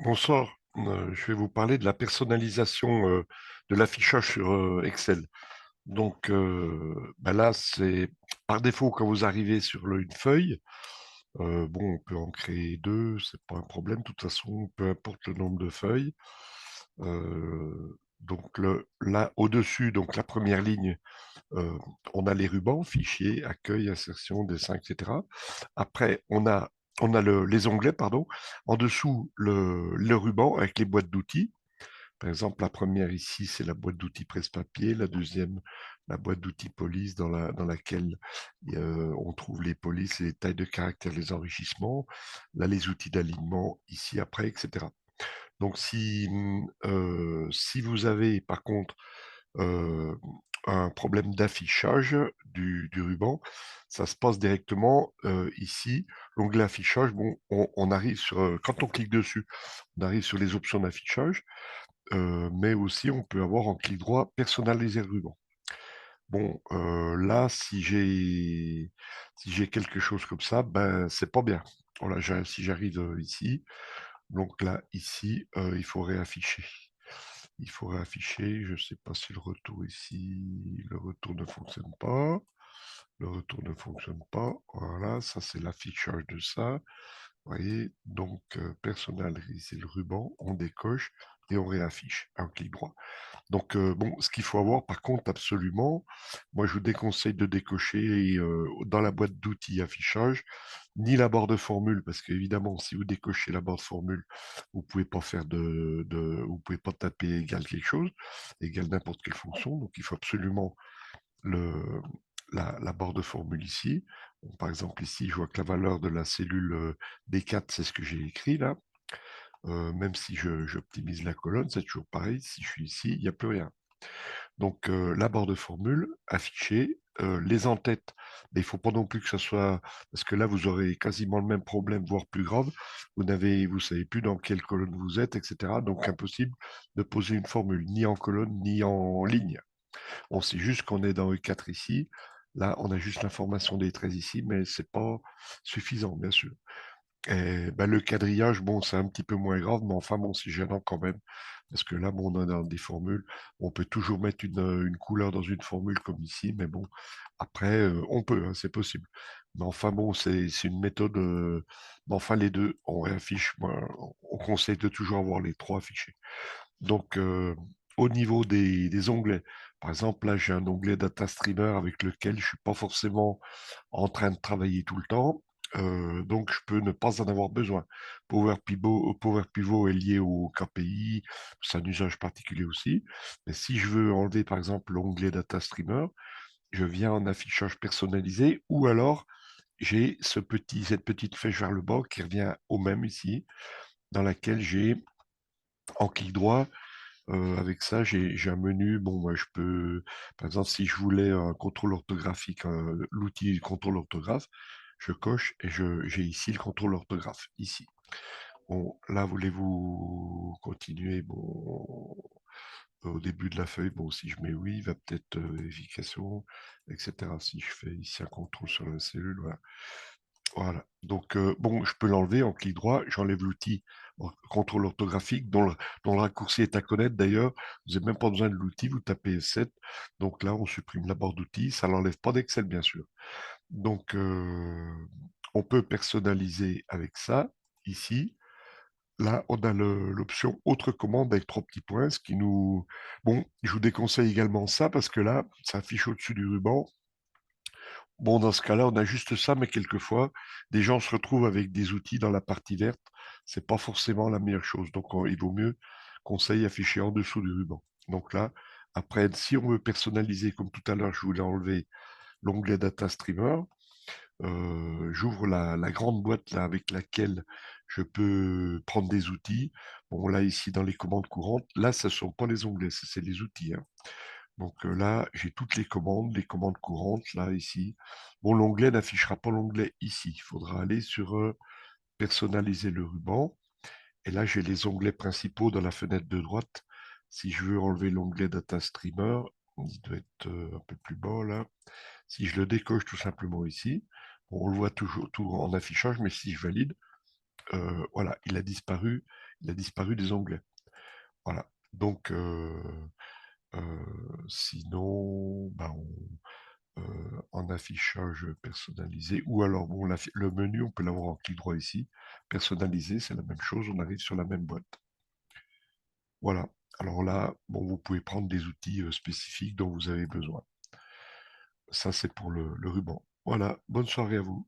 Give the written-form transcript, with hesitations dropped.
Bonsoir, je vais vous parler de la personnalisation de l'affichage sur Excel. Donc là, c'est par défaut quand vous arrivez sur une feuille, bon, on peut en créer deux, c'est pas un problème. De toute façon, peu importe le nombre de feuilles. Donc là, au-dessus, donc la première ligne, euh, on a les rubans, fichier, accueil, insertion, dessin, etc. Après, on a les onglets, pardon. En dessous, le ruban avec les boîtes d'outils. Par exemple, la première ici, c'est la boîte d'outils presse-papier. La deuxième, la boîte d'outils police dans laquelle on trouve les polices, les tailles de caractère, les enrichissements. Là, les outils d'alignement, ici, après, etc. Donc, si vous avez, par contre, euh, un problème d'affichage du ruban, ça se passe directement ici. L'onglet affichage, bon, on arrive sur, quand on clique dessus, on arrive sur les options d'affichage, mais aussi on peut avoir en clic droit personnaliser le ruban. Bon, là, si j'ai quelque chose comme ça, ben c'est pas bien. Voilà, si j'arrive ici, donc là, ici, il faut réafficher. Il faut réafficher. Je ne sais pas si le retour ici, le retour ne fonctionne pas. Le retour ne fonctionne pas. Voilà, ça c'est l'affichage de ça. Vous voyez, donc personnaliser le ruban, on décoche et on réaffiche un clic droit. Donc bon, ce qu'il faut avoir par contre absolument, moi je vous déconseille de décocher dans la boîte d'outils affichage, ni la barre de formule, parce qu'évidemment, si vous décochez la barre de formule, vous pouvez pas faire vous pouvez pas taper égal quelque chose, égal n'importe quelle fonction. Donc il faut absolument le, la barre de formule ici. Bon, par exemple, ici, je vois que la valeur de la cellule B4, c'est ce que j'ai écrit là. Même si j'optimise la colonne, c'est toujours pareil. Si je suis ici, il n'y a plus rien. Donc, la barre de formule affichée, les en-têtes, mais il ne faut pas non plus que ça soit, parce que là, vous aurez quasiment le même problème, voire plus grave. Vous savez plus dans quelle colonne vous êtes, etc. Donc, impossible de poser une formule, ni en colonne, ni en ligne. On sait juste qu'on est dans E4 ici. Là, on a juste l'information des traits ici, mais c'est pas suffisant, bien sûr. Et ben, le quadrillage, bon, c'est un petit peu moins grave, mais enfin, bon, c'est gênant quand même. Parce que là, bon, on a dans des formules, on peut toujours mettre une couleur dans une formule comme ici, mais bon, après, on peut, hein, c'est possible. Mais enfin, bon, c'est une méthode. Mais enfin, les deux, on réaffiche. Moi, on conseille de toujours avoir les trois affichés. Donc, au niveau des onglets, par exemple, là, j'ai un onglet Data Streamer avec lequel je suis pas forcément en train de travailler tout le temps. Donc, je peux ne pas en avoir besoin. Power Pivot est lié au KPI, c'est un usage particulier aussi. Mais si je veux enlever, par exemple, l'onglet Data Streamer, je viens en affichage personnalisé ou alors j'ai cette petite flèche vers le bas qui revient au même ici, dans laquelle j'ai en clic droit avec ça, j'ai un menu. Bon, moi, je peux, par exemple, si je voulais un contrôle orthographique, l'outil contrôle orthographe, je coche et j'ai ici le contrôle orthographe, ici. Bon, là, voulez-vous continuer? Bon, au début de la feuille, bon, si je mets oui, il va peut-être vérification, etc. Si je fais ici un contrôle sur la cellule, voilà. Voilà. Donc, bon, je peux l'enlever en clic droit. J'enlève l'outil contrôle orthographique dont le raccourci est à connaître. D'ailleurs, vous n'avez même pas besoin de l'outil. Vous tapez S7. Donc là, on supprime la barre d'outils. Ça n'enlève pas d'Excel, bien sûr. Donc, on peut personnaliser avec ça. Ici, là, on a l'option autre commande avec trois petits points. Ce qui nous... Bon, je vous déconseille également ça parce que là, ça affiche au-dessus du ruban. Bon, dans ce cas-là, on a juste ça, mais quelquefois, des gens se retrouvent avec des outils dans la partie verte. C'est pas forcément la meilleure chose. Donc, il vaut mieux conseil affiché en dessous du ruban. Donc là, après, si on veut personnaliser, comme tout à l'heure, je voulais enlever l'onglet Data Streamer. J'ouvre la grande boîte là, avec laquelle je peux prendre des outils. Bon, là, ici, dans les commandes courantes, là, ce ne sont pas les onglets, c'est les outils, hein. Donc là, j'ai toutes les commandes courantes, là, ici. Bon, l'onglet n'affichera pas l'onglet ici. Il faudra aller sur personnaliser le ruban. Et là, j'ai les onglets principaux dans la fenêtre de droite. Si je veux enlever l'onglet Data Streamer, il doit être un peu plus bas, là. Si je le décoche tout simplement ici, bon, on le voit toujours tout en affichage, mais si je valide, voilà, il a disparu des onglets. Voilà. Donc, sinon, ben, en affichage personnalisé, ou alors bon, le menu, on peut l'avoir en clic droit ici. Personnalisé, c'est la même chose, on arrive sur la même boîte. Voilà. Alors là, bon, vous pouvez prendre des outils spécifiques dont vous avez besoin. Ça, c'est pour le ruban. Voilà. Bonne soirée à vous.